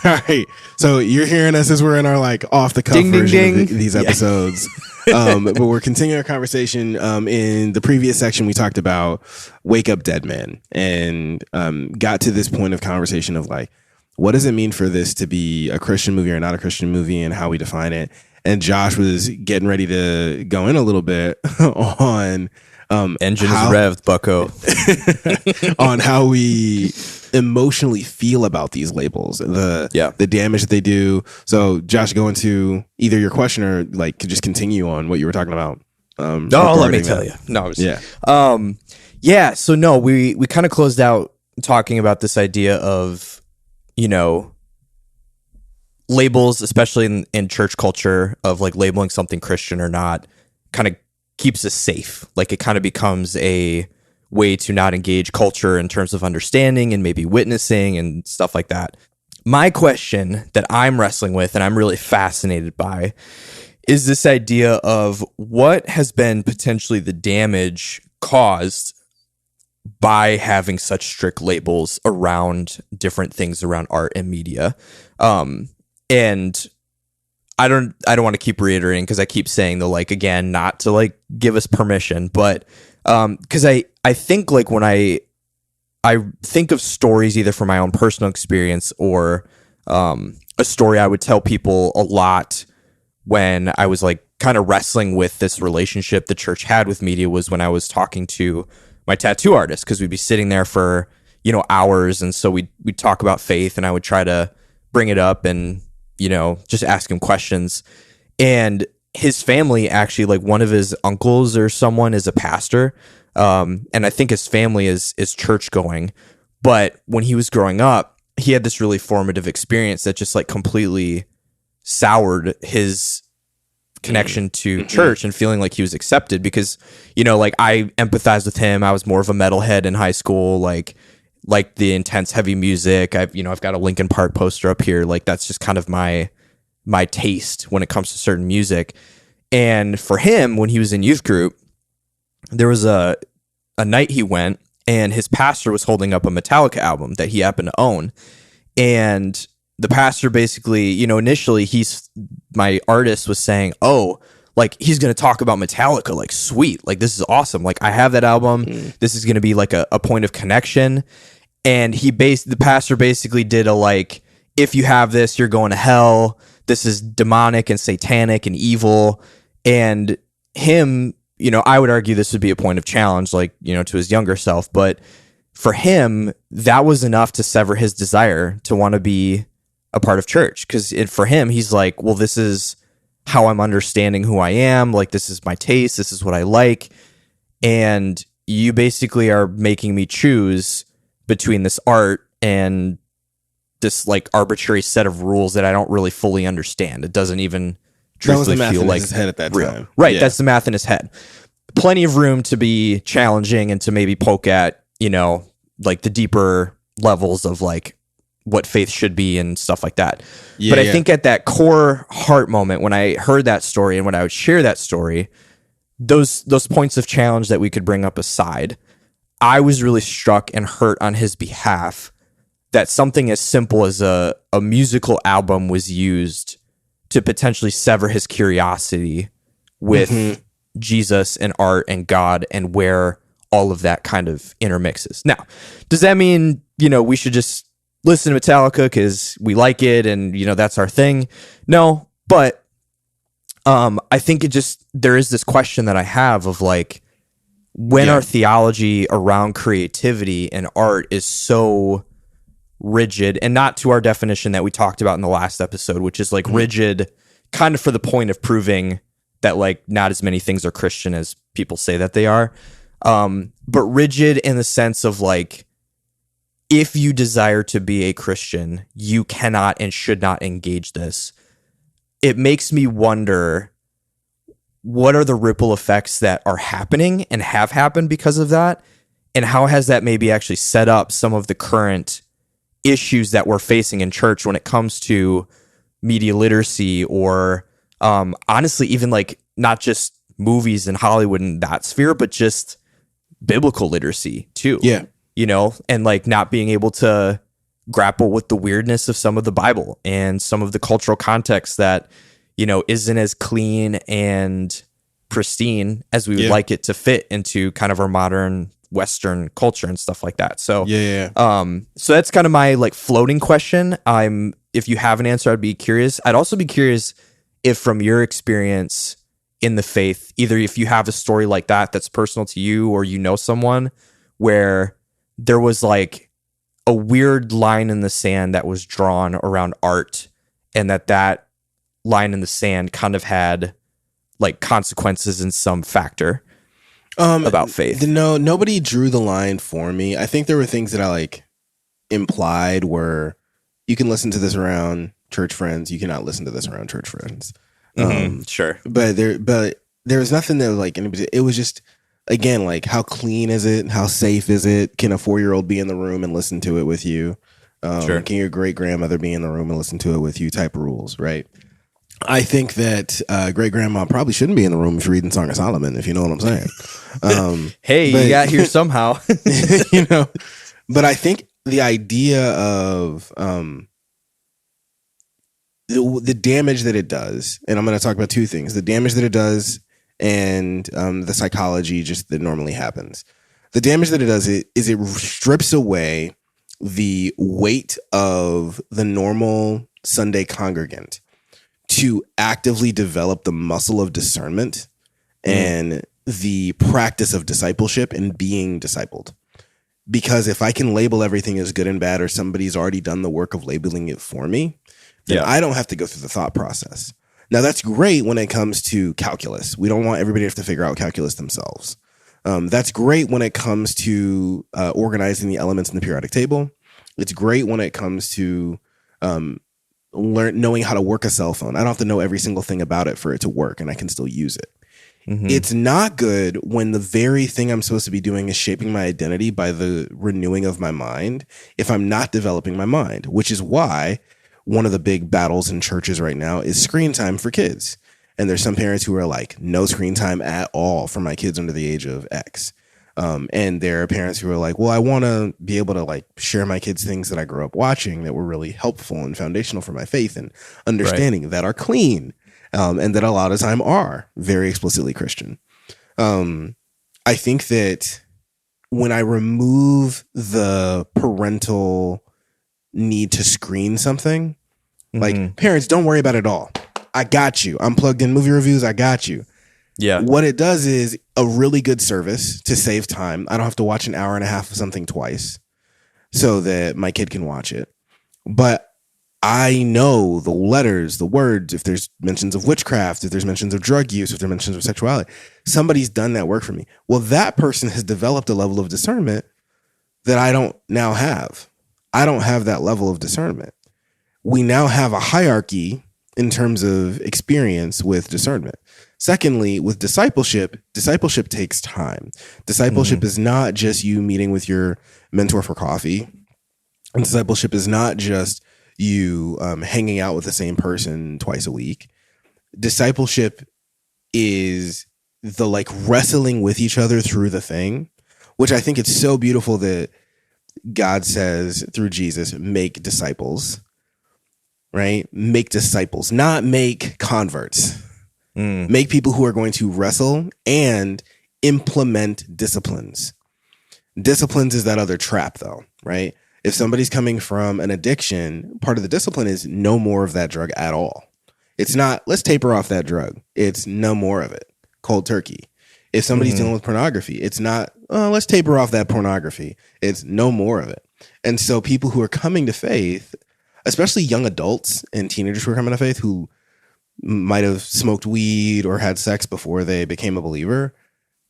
All right. So you're hearing us as we're in our like off the cuff Ding, ding, version ding. of these episodes. But we're continuing our conversation. In the previous section, we talked about Wake Up Dead Men and got to this point of conversation of like, what does it mean for this to be a Christian movie or not a Christian movie and how we define it? And Josh was getting ready to go in a little bit on Engine is revved, bucko. on how we emotionally feel about these labels, the damage that they do. So Josh, go into either your question or like could just continue on what you were talking about. Let me tell you. No, so no, we kind of closed out talking about this idea of, you know, labels, especially in church culture, of like labeling something Christian or not, kind of keeps us safe. Like it kind of becomes a way to not engage culture in terms of understanding and maybe witnessing and stuff like that. My question that I'm wrestling with and I'm really fascinated by is this idea of what has been potentially the damage caused by having such strict labels around different things around art and media. And I don't want to keep reiterating because I keep saying the like again, not to like give us permission, but because I think like when I think of stories either from my own personal experience or a story I would tell people a lot when I was like kind of wrestling with this relationship the church had with media was when I was talking to my tattoo artist, because we'd be sitting there for, you know, hours. And so we'd talk about faith and I would try to bring it up and, you know, just ask him questions. And his family actually, like one of his uncles or someone is a pastor. And I think his family is church going. But when he was growing up, he had this really formative experience that just like completely soured his connection to church and feeling like he was accepted because, you know, like I empathized with him. I was more of a metalhead in high school, like the intense heavy music. I've got a Linkin Park poster up here. Like that's just kind of my taste when it comes to certain music. And for him, when he was in youth group, there was a night he went and his pastor was holding up a Metallica album that he happened to own. And the pastor basically, you know, initially my artist was saying, oh, like he's going to talk about Metallica, like sweet, like this is awesome. Like I have that album. This is going to be like a point of connection. And the pastor basically did a like, if you have this, you're going to hell. This is demonic and satanic and evil. And him, you know, I would argue this would be a point of challenge, like, you know, to his younger self. But for him, that was enough to sever his desire to want to be a part of church. Because for him, he's like, well, this is how I'm understanding who I am. Like, this is my taste. This is what I like. And you basically are making me choose between this art and this like arbitrary set of rules that I don't really fully understand. It doesn't even truthfully feel like his head at that real. time. Right. Yeah. That's the math in his head. Plenty of room to be challenging and to maybe poke at, you know, like the deeper levels of like what faith should be and stuff like that. But I think at that core heart moment, when I heard that story and when I would share that story, those points of challenge that we could bring up aside, I was really struck and hurt on his behalf that something as simple as a musical album was used to potentially sever his curiosity with Jesus and art and God and where all of that kind of intermixes. Now, does that mean, you know, we should just listen to Metallica because we like it and, you know, that's our thing? No, but I think there is this question that I have of like, when our theology around creativity and art is so rigid, and not to our definition that we talked about in the last episode, which is like rigid kind of for the point of proving that like not as many things are Christian as people say that they are. But rigid in the sense of like, if you desire to be a Christian, you cannot and should not engage this. It makes me wonder, what are the ripple effects that are happening and have happened because of that? And how has that maybe actually set up some of the current issues that we're facing in church when it comes to media literacy or honestly, even like not just movies in Hollywood and that sphere, but just biblical literacy too. Yeah. You know, and like not being able to grapple with the weirdness of some of the Bible and some of the cultural context that, isn't as clean and pristine as we would like it to fit into kind of our modern Western culture and stuff like that. So so that's kind of my like floating question. If you have an answer, I'd be curious. I'd also be curious if from your experience in the faith, either if you have a story like that that's personal to you, or someone where there was like a weird line in the sand that was drawn around art, and that line in the sand kind of had like consequences in some factor about faith. No, nobody drew the line for me. I think there were things that I like implied were, you can listen to this around church friends, you cannot listen to this around church friends. Sure. But there was nothing that was like, it was just, again, like, how clean is it? How safe is it? Can a 4-year-old be in the room and listen to it with you? Sure. Can your great grandmother be in the room and listen to it with you? Type of rules, right? I think that great grandma probably shouldn't be in the room if you're reading Song of Solomon, if you know what I'm saying. Hey, you got here somehow. But I think the idea of the damage that it does, and I'm going to talk about two things: the damage that it does, and the psychology just that normally happens. The damage that it does is it strips away the weight of the normal Sunday congregant to actively develop the muscle of discernment and the practice of discipleship and being discipled. Because if I can label everything as good and bad, or somebody's already done the work of labeling it for me, then I don't have to go through the thought process. Now, that's great when it comes to calculus. We don't want everybody to have to figure out calculus themselves. That's great when it comes to organizing the elements in the periodic table. It's great when it comes to knowing how to work a cell phone. I don't have to know every single thing about it for it to work, and I can still use it. It's not good when the very thing I'm supposed to be doing is shaping my identity by the renewing of my mind, if I'm not developing my mind, which is why one of the big battles in churches right now is screen time for kids. And there's some parents who are like, no screen time at all for my kids under the age of X. And there are parents who are like, well, I want to be able to like share my kids things that I grew up watching that were really helpful and foundational for my faith and understanding that are clean. And that a lot of time are very explicitly Christian. I think that when I remove the parental need to screen something, like, parents, don't worry about it all. I got you. I'm plugged in movie reviews. I got you. Yeah. What it does is a really good service to save time. I don't have to watch an hour and a half of something twice so that my kid can watch it. But I know the letters, the words, if there's mentions of witchcraft, if there's mentions of drug use, if there's mentions of sexuality, somebody's done that work for me. Well, that person has developed a level of discernment that I don't now have. I don't have that level of discernment. We now have a hierarchy in terms of experience with discernment. Secondly, with discipleship takes time. Discipleship is not just you meeting with your mentor for coffee. And discipleship is not just you hanging out with the same person twice a week. Discipleship is the like wrestling with each other through the thing, which I think it's so beautiful that God says through Jesus, make disciples, right? Make disciples, not make converts. Make people who are going to wrestle and implement disciplines. Disciplines is that other trap though, right? If somebody's coming from an addiction, part of the discipline is no more of that drug at all. It's not, let's taper off that drug. It's no more of it. Cold turkey. If somebody's dealing with pornography, it's not, oh, let's taper off that pornography. It's no more of it. And so people who are coming to faith, especially young adults and teenagers who are coming to faith who might have smoked weed or had sex before they became a believer,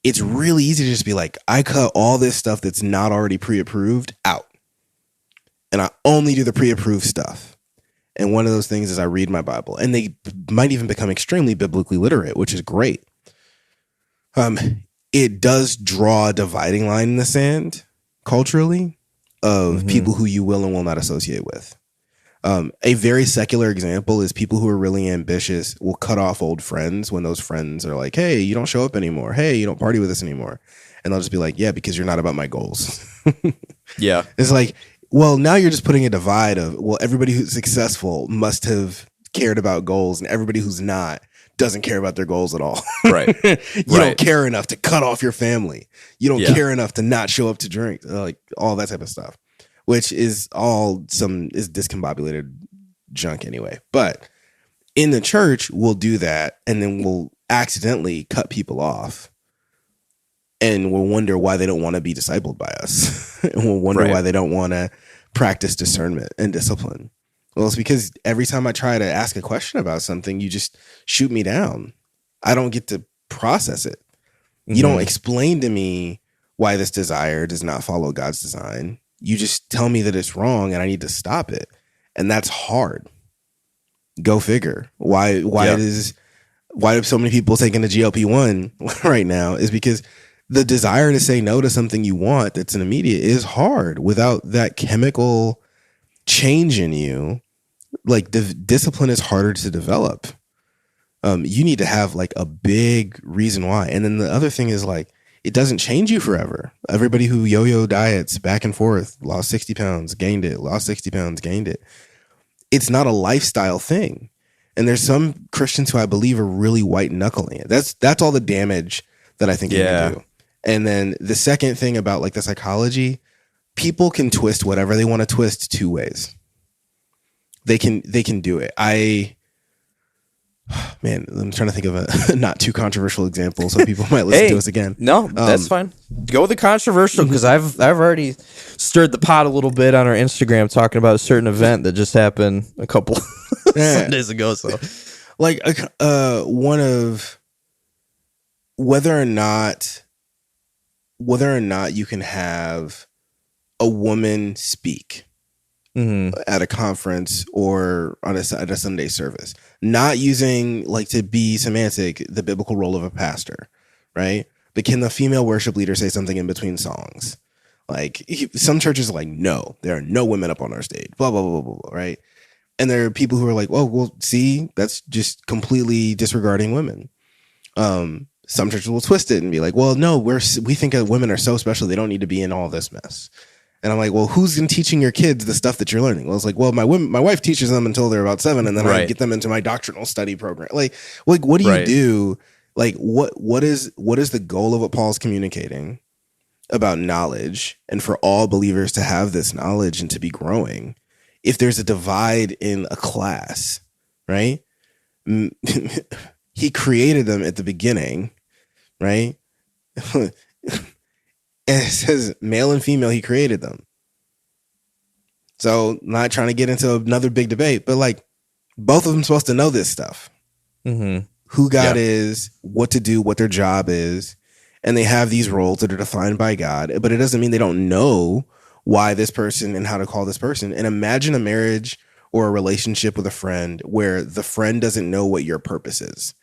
it's really easy to just be like, I cut all this stuff that's not already pre-approved out. And I only do the pre-approved stuff. And one of those things is I read my Bible. And they might even become extremely biblically literate, which is great. It does draw a dividing line in the sand culturally of people who you will and will not associate with. A very secular example is people who are really ambitious will cut off old friends when those friends are like, hey, you don't show up anymore. Hey, you don't party with us anymore. And they'll just be like, yeah, because you're not about my goals. Yeah. It's like, Well, now you're just putting a divide of, well, everybody who's successful must have cared about goals, and everybody who's not doesn't care about their goals at all. Right. You don't care enough to cut off your family. You don't care enough to not show up to drink, like all that type of stuff, which is all is discombobulated junk anyway. But in the church, we'll do that, and then we'll accidentally cut people off. And we'll wonder why they don't want to be discipled by us. And we'll wonder why they don't want to practice discernment and discipline. Well, it's because every time I try to ask a question about something, you just shoot me down. I don't get to process it. You don't explain to me why this desire does not follow God's design. You just tell me that it's wrong and I need to stop it. And that's hard. Go figure. Why do so many people taking the GLP-1 right now is because the desire to say no to something you want that's an immediate is hard without that chemical change in you. Like the discipline is harder to develop. You need to have like a big reason why. And then the other thing is like, it doesn't change you forever. Everybody who yo-yo diets back and forth, lost 60 pounds, gained it, lost 60 pounds, gained it. It's not a lifestyle thing. And there's some Christians who I believe are really white-knuckling it. That's all the damage that I think you can do. And then the second thing about like the psychology, people can twist whatever they want to twist two ways. They can do it. I'm trying to think of a not too controversial example so people might listen to us again. No, that's fine. Go with the controversial because I've already stirred the pot a little bit on our Instagram talking about a certain event that just happened a couple Sundays ago. So, like, one of whether or not you can have a woman speak at a conference or at a Sunday service, not using like to be semantic, the biblical role of a pastor, right? But can the female worship leader say something in between songs? Like some churches are like, no, there are no women up on our stage, blah, blah, blah, blah, blah, right? And there are people who are like, well, see, that's just completely disregarding women. Some churches will twist it and be like, well, no, we think that women are so special. They don't need to be in all this mess. And I'm like, well, who's been teaching your kids the stuff that you're learning? Well, it's like, well, my wife teaches them until they're about 7, and then I get them into my doctrinal study program. Like what do you do? Like, what is the goal of what Paul's communicating about knowledge and for all believers to have this knowledge and to be growing? If there's a divide in a class, right? He created them at the beginning, right? And it says male and female, he created them. So not trying to get into another big debate, but like both of them supposed to know this stuff. Who God is, what to do, what their job is. And they have these roles that are defined by God, but it doesn't mean they don't know why this person and how to call this person. And imagine a marriage or a relationship with a friend where the friend doesn't know what your purpose is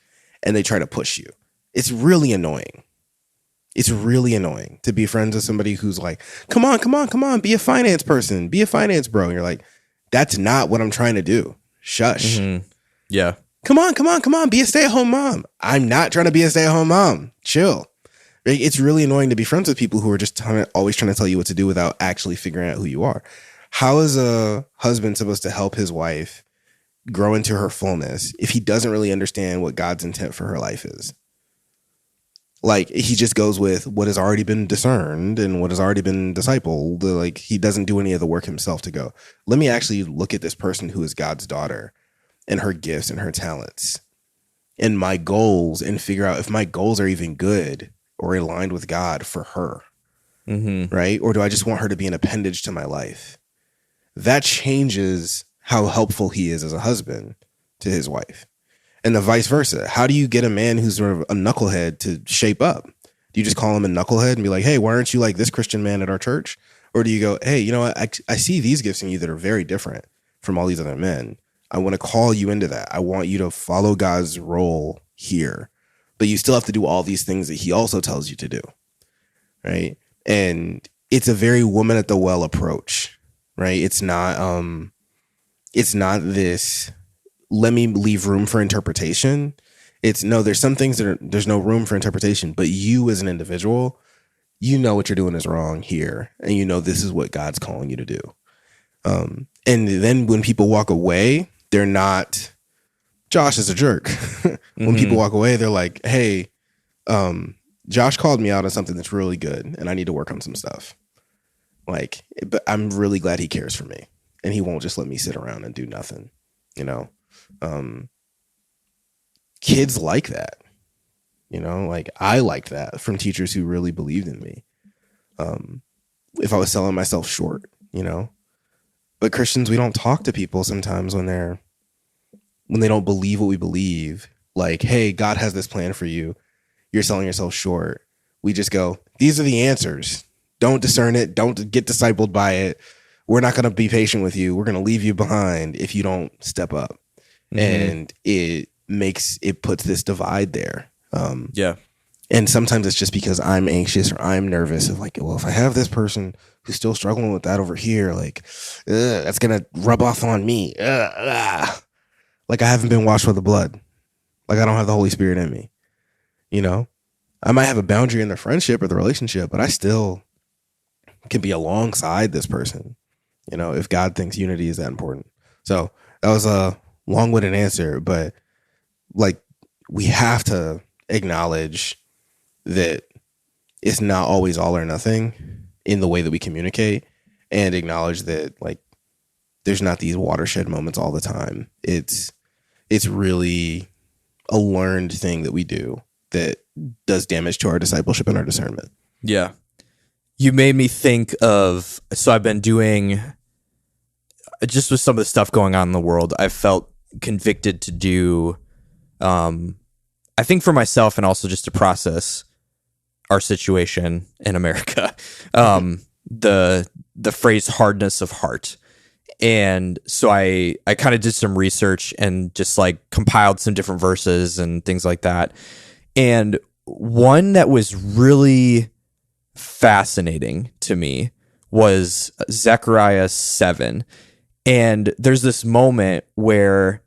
and they try to push you. It's really annoying. It's really annoying to be friends with somebody who's like, come on, be a finance person, be a finance bro. And you're like, that's not what I'm trying to do. Shush. Yeah. Come on, be a stay-at-home mom. I'm not trying to be a stay-at-home mom. Chill. It's really annoying to be friends with people who are just always trying to tell you what to do without actually figuring out who you are. How is a husband supposed to help his wife grow into her fullness if he doesn't really understand what God's intent for her life is? Like, he just goes with what has already been discerned and what has already been discipled. Like, he doesn't do any of the work himself to go, let me actually look at this person who is God's daughter and her gifts and her talents and my goals and figure out if my goals are even good or aligned with God for her. Right? Or do I just want her to be an appendage to my life? That changes how helpful he is as a husband to his wife. And the vice versa. How do you get a man who's sort of a knucklehead to shape up? Do you just call him a knucklehead and be like, hey, why aren't you like this Christian man at our church? Or do you go, hey, you know what? I see these gifts in you that are very different from all these other men. I want to call you into that. I want you to follow God's role here. But you still have to do all these things that he also tells you to do. Right? And it's a very woman at the well approach. Right? It's not this, let me leave room for interpretation. It's no, there's some things that there's no room for interpretation, but you as an individual, you know what you're doing is wrong here. And you know, this is what God's calling you to do. And then when people walk away, they're not, Josh is a jerk. When people walk away, they're like, hey, Josh called me out on something that's really good and I need to work on some stuff. Like, but I'm really glad he cares for me and he won't just let me sit around and do nothing, you know? Kids like that, you know, like I liked that from teachers who really believed in me. If I was selling myself short, you know, but Christians, we don't talk to people sometimes when they don't believe what we believe. Like, hey, God has this plan for you. You're selling yourself short. We just go, these are the answers. Don't discern it. Don't get discipled by it. We're not going to be patient with you. We're going to leave you behind if you don't step up. And it puts this divide there. Yeah. And sometimes it's just because I'm anxious or I'm nervous of like, well, if I have this person who's still struggling with that over here, like, that's going to rub off on me. Like I haven't been washed with the blood. Like I don't have the Holy Spirit in me. You know, I might have a boundary in the friendship or the relationship, but I still can be alongside this person, you know, if God thinks unity is that important. So that was a long-winded answer, but like we have to acknowledge that it's not always all or nothing in the way that we communicate, and acknowledge that like there's not these watershed moments all the time. It's really a learned thing that we do that does damage to our discipleship and our discernment. Yeah. You made me think of, so I've been doing, just with some of the stuff going on in the world, I felt convicted to do, I think for myself and also just to process our situation in America, the phrase hardness of heart. And so I kind of did some research and just like compiled some different verses and things like that. And one that was really fascinating to me was Zechariah 7. And there's this moment where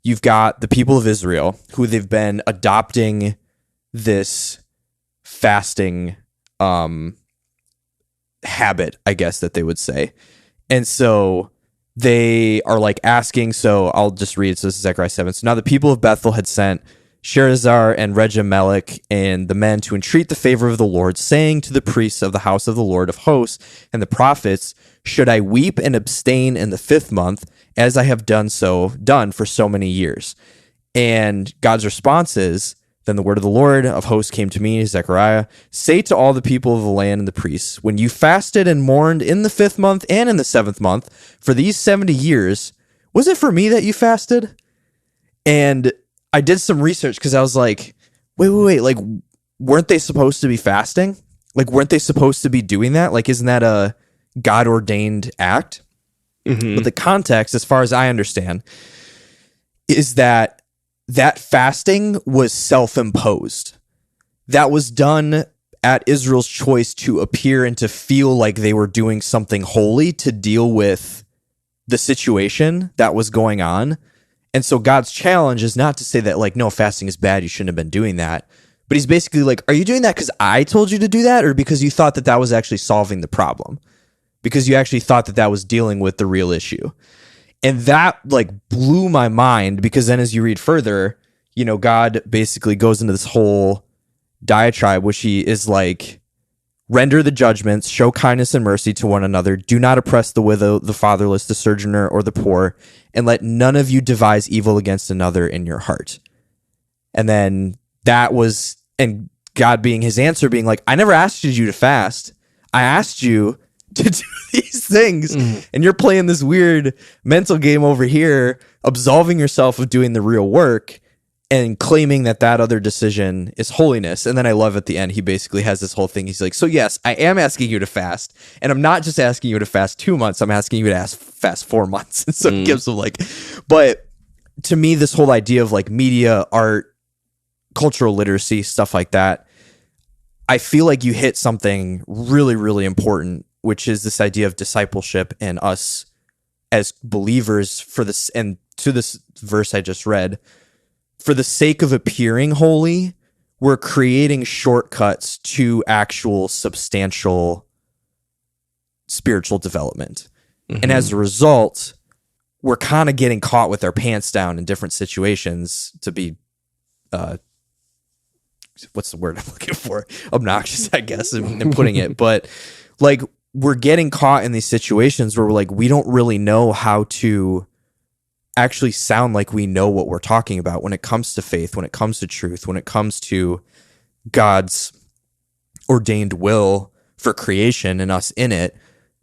you've got the people of Israel who they've been adopting this fasting habit, I guess that they would say. And so they are like asking, so I'll just read. So this is Zechariah 7. So now the people of Bethel had sent Sherazar and Regemelech and the men to entreat the favor of the Lord, saying to the priests of the house of the Lord of hosts and the prophets, should I weep and abstain in the 5th month, as I have done for so many years? And God's response is, then the word of the Lord of hosts came to me, Zechariah, say to all the people of the land and the priests, when you fasted and mourned in the 5th month and in the 7th month for these 70 years, was it for me that you fasted? And I did some research because I was like, wait, like, weren't they supposed to be fasting? Like, weren't they supposed to be doing that? Like, isn't that a God-ordained act? But the context, as far as I understand, is that fasting was self-imposed. That was done at Israel's choice to appear and to feel like they were doing something holy to deal with the situation that was going on. And so God's challenge is not to say that, like, no, fasting is bad, you shouldn't have been doing that. But he's basically like, are you doing that because I told you to do that, or because you thought that that was actually solving the problem? Because you actually thought that that was dealing with the real issue. And that, like, blew my mind, because then as you read further, you know, God basically goes into this whole diatribe, which he is like, render the judgments, show kindness and mercy to one another, do not oppress the widow, the fatherless, the sojourner, or the poor, and let none of you devise evil against another in your heart. And then that was, and God being his answer, being like, I never asked you to fast. I asked you to do these things. And you're playing this weird mental game over here, absolving yourself of doing the real work and claiming that that other decision is holiness. And then I love at the end, he basically has this whole thing. He's like, so yes, I am asking you to fast. And I'm not just asking you to fast 2 months. I'm asking you to fast 4 months. And so it gives them like, but to me, this whole idea of like media, art, cultural literacy, stuff like that, I feel like you hit something really, really important, which is this idea of discipleship and us as believers for this. And to this verse I just read, for the sake of appearing holy, we're creating shortcuts to actual substantial spiritual development. And as a result, we're kind of getting caught with our pants down in different situations to be, what's the word I'm looking for? Obnoxious, I guess, in putting it. But like, we're getting caught in these situations where we're like, we don't really know how to actually sound like we know what we're talking about when it comes to faith, when it comes to truth, when it comes to God's ordained will for creation and us in it.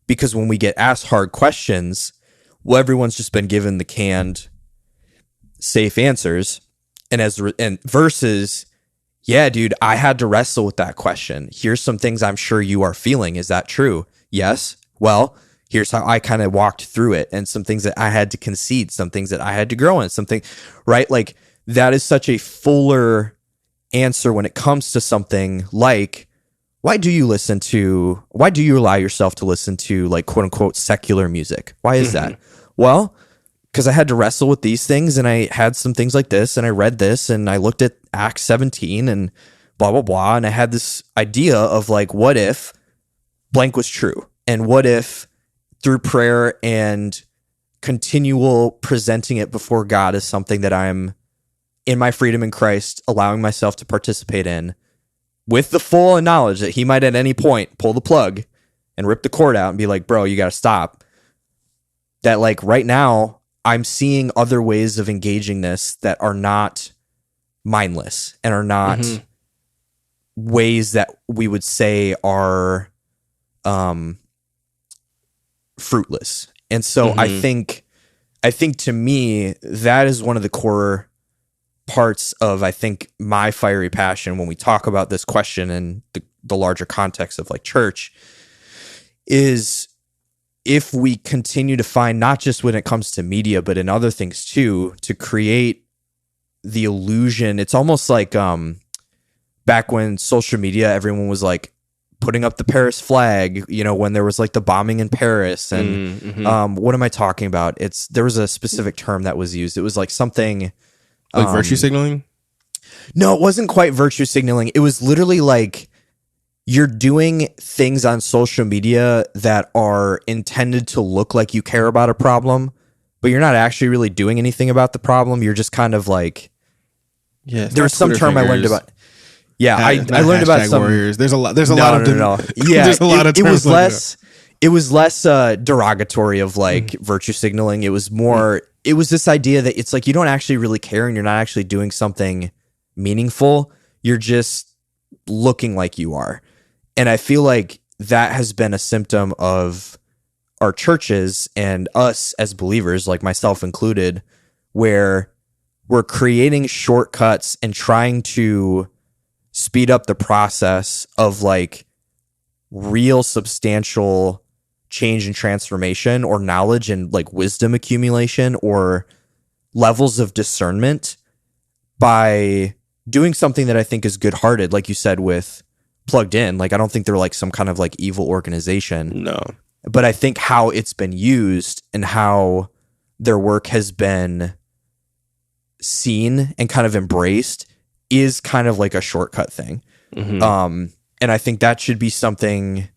Because when we get asked hard questions, well, everyone's just been given the canned, safe answers. And versus, yeah, dude, I had to wrestle with that question. Here's some things I'm sure you are feeling. Is that true? Yes. Well, here's how I kind of walked through it, and some things that I had to concede, some things that I had to grow in, something, right? Like, that is such a fuller answer when it comes to something like, why do you allow yourself to listen to, like, quote unquote secular music? Why is that? Well, because I had to wrestle with these things, and I had some things like this, and I read this, and I looked at Acts 17 and blah, blah, blah. And I had this idea of, like, what if blank was true? And what if through prayer and continual presenting it before God as something that I'm in my freedom in Christ, allowing myself to participate in, with the full knowledge that he might at any point pull the plug and rip the cord out and be like, bro, you got to stop. That, like, right now I'm seeing other ways of engaging this that are not mindless and are not ways that we would say are fruitless. And so I think to me, that is one of the core parts of, I think, my fiery passion when we talk about this question and the larger context of, like, church, is if we continue to find, not just when it comes to media, but in other things too, to create the illusion. It's almost like back when social media, everyone was like putting up the Paris flag, you know, when there was like the bombing in Paris. And what am I talking about? There was a specific term that was used. It was like something like virtue signaling. No, it wasn't quite virtue signaling. It was literally like, you're doing things on social media that are intended to look like you care about a problem, but you're not actually really doing anything about the problem. You're just kind of like, yeah. There was some term I learned about. Yeah, I learned about some warriors. There's a lot. There's a lot of no. Yeah, there's a lot of. It was less. It was less derogatory of like virtue signaling. It was more. It was this idea that it's like you don't actually really care and you're not actually doing something meaningful. You're just looking like you are. And I feel like that has been a symptom of our churches and us as believers, like myself included, where we're creating shortcuts and trying to speed up the process of like real substantial change and transformation or knowledge and like wisdom accumulation or levels of discernment by doing something that I think is good-hearted, like you said, with Plugged In. Like, I don't think they're like some kind of like evil organization. No. But I think how it's been used and how their work has been seen and kind of embraced is kind of like a shortcut thing. And I think that should be something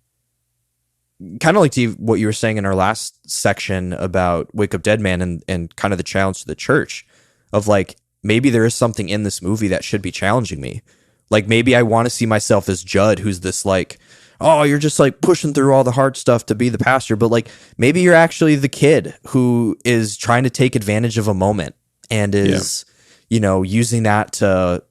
kind of like what you were saying in our last section about Wake Up Dead Man and kind of the challenge to the church of like, maybe there is something in this movie that should be challenging me. Like, maybe I want to see myself as Judd, who's this like, oh, you're just like pushing through all the hard stuff to be the pastor. But like, maybe you're actually the kid who is trying to take advantage of a moment and is, you know, using that to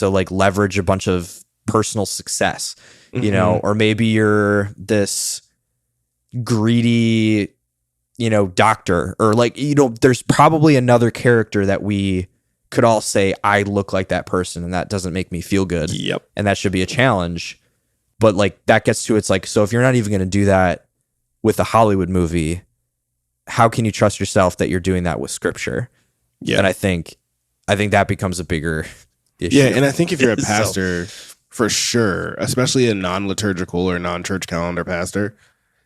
like leverage a bunch of personal success, you know, or maybe you're this greedy, you know, doctor, or like, you know, there's probably another character that we could all say, I look like that person and that doesn't make me feel good. Yep. And that should be a challenge. But like, that gets to, it's like, so if you're not even going to do that with a Hollywood movie, how can you trust yourself that you're doing that with scripture? Yeah. And I think that becomes a bigger issue. Yeah. And I think if you're a pastor, for sure, especially a non-liturgical or non-church calendar pastor,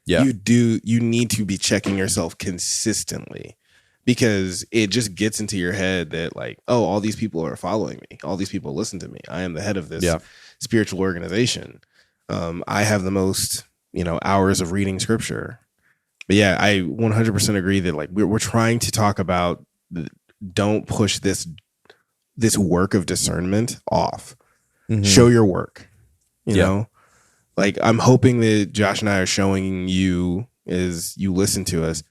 you need to be checking yourself consistently, because it just gets into your head that like, oh, all these people are following me. All these people listen to me. I am the head of this spiritual organization. I have the most, you know, hours of reading scripture. But yeah, I 100% agree that like we're trying to talk about don't push this work of discernment off. Show your work. You know, like I'm hoping that Josh and I are showing you as you listen to us.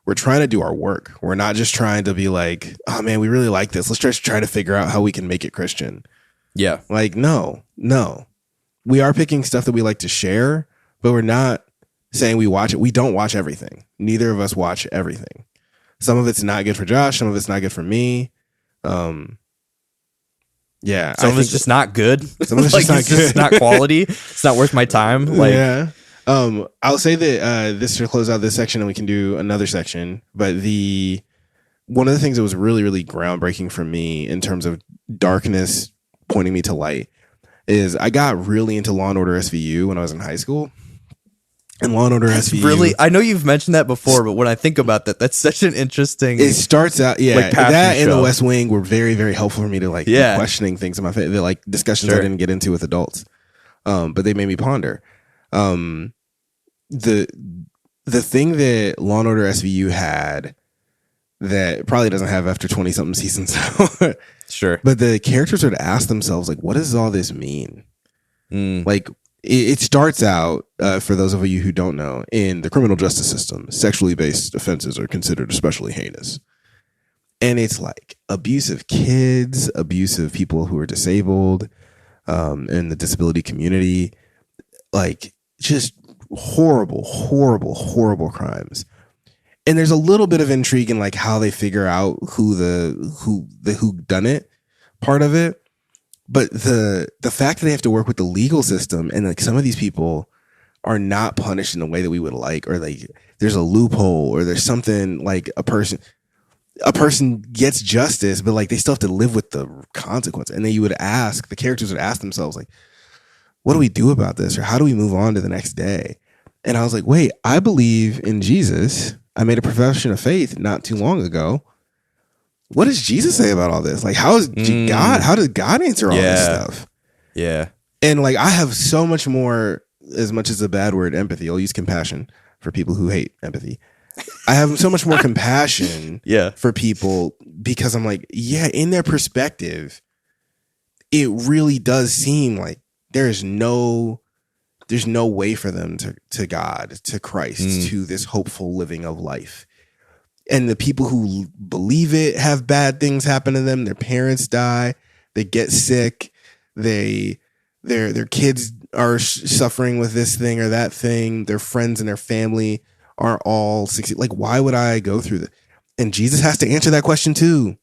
We're trying to do our work. We're not just trying to be like, oh man, we really like this. Let's just try to figure out how we can make it Christian. Yeah. Like, no. We are picking stuff that we like to share, but we're not saying we watch it. We don't watch everything. Neither of us watch everything. Some of it's not good for Josh. Some of it's not good for me. Yeah. Some of it's just not good. Some of it's like, just not it's good. just not quality. It's not worth my time. Like, yeah. I'll say that this should close out this section and we can do another section. But one of the things that was really, really groundbreaking for me in terms of darkness pointing me to light is I got really into Law & Order SVU when I was in high school. And Law & Order SVU... Really? I know you've mentioned that before, but when I think about that, that's such an interesting... It starts out... Yeah, like, that and show. The West Wing were very, very helpful for me to like be questioning things in my face. Like discussions I didn't get into with adults. But they made me ponder. The thing that Law & Order SVU had that probably doesn't have after 20-something seasons. Sure. But the characters would ask themselves, like, what does all this mean? Like, it starts out, for those of you who don't know, in the criminal justice system, sexually based offenses are considered especially heinous. And it's like abusive kids, abusive people who are disabled, in the disability community, like just horrible, horrible, horrible crimes. And there's a little bit of intrigue in like how they figure out who done it part of it. But the fact that they have to work with the legal system and like some of these people are not punished in the way that we would like, or like there's a loophole or there's something like a person gets justice, but like they still have to live with the consequence. And then the characters would ask themselves like, what do we do about this? Or how do we move on to the next day? And I was like, wait, I believe in Jesus. I made a profession of faith not too long ago. What does Jesus say about all this? Like, how does God answer all this stuff? Yeah. And like, I have so much more, as much as a bad word, empathy. I'll use compassion for people who hate empathy. I have so much more compassion for people because I'm like, yeah, in their perspective, it really does seem like there's no way for them to God, to Christ, to this hopeful living of life. And the people who believe it have bad things happen to them. Their parents die. They get sick. Their kids are suffering with this thing or that thing. Their friends and their family are all succeed. Like, why would I go through this? And Jesus has to answer that question too.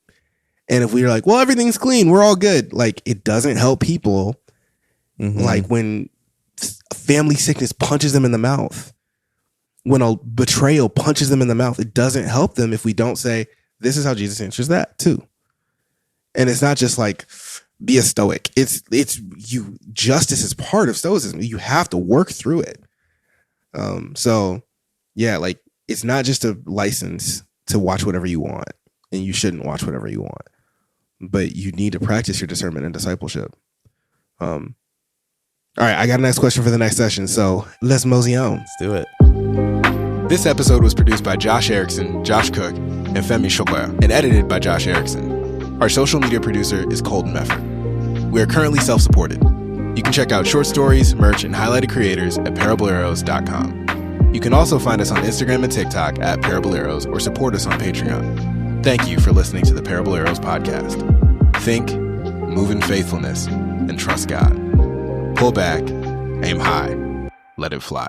And if we're like, well, everything's clean, we're all good. Like, it doesn't help people. Like when family sickness punches them in the mouth, when a betrayal punches them in the mouth, it doesn't help them if we don't say, this is how Jesus answers that too. And it's not just like, be a stoic. It's you. Justice is part of stoicism. You have to work through it. So yeah, like it's not just a license to watch whatever you want, and you shouldn't watch whatever you want, but you need to practice your discernment and discipleship. All right, I got a next question for the next session, so let's mosey on. Let's do it. This episode was produced by Josh Erickson, Josh Cook, and Femi Chola, and edited by Josh Erickson. Our social media producer is Colton Mefford. We are currently self-supported. You can check out short stories, merch, and highlighted creators at parablearrows.com. You can also find us on Instagram and TikTok at Parable Arrows or support us on Patreon. Thank you for listening to the Parable Arrows podcast. Think, move in faithfulness, and trust God. Pull back, aim high, let it fly.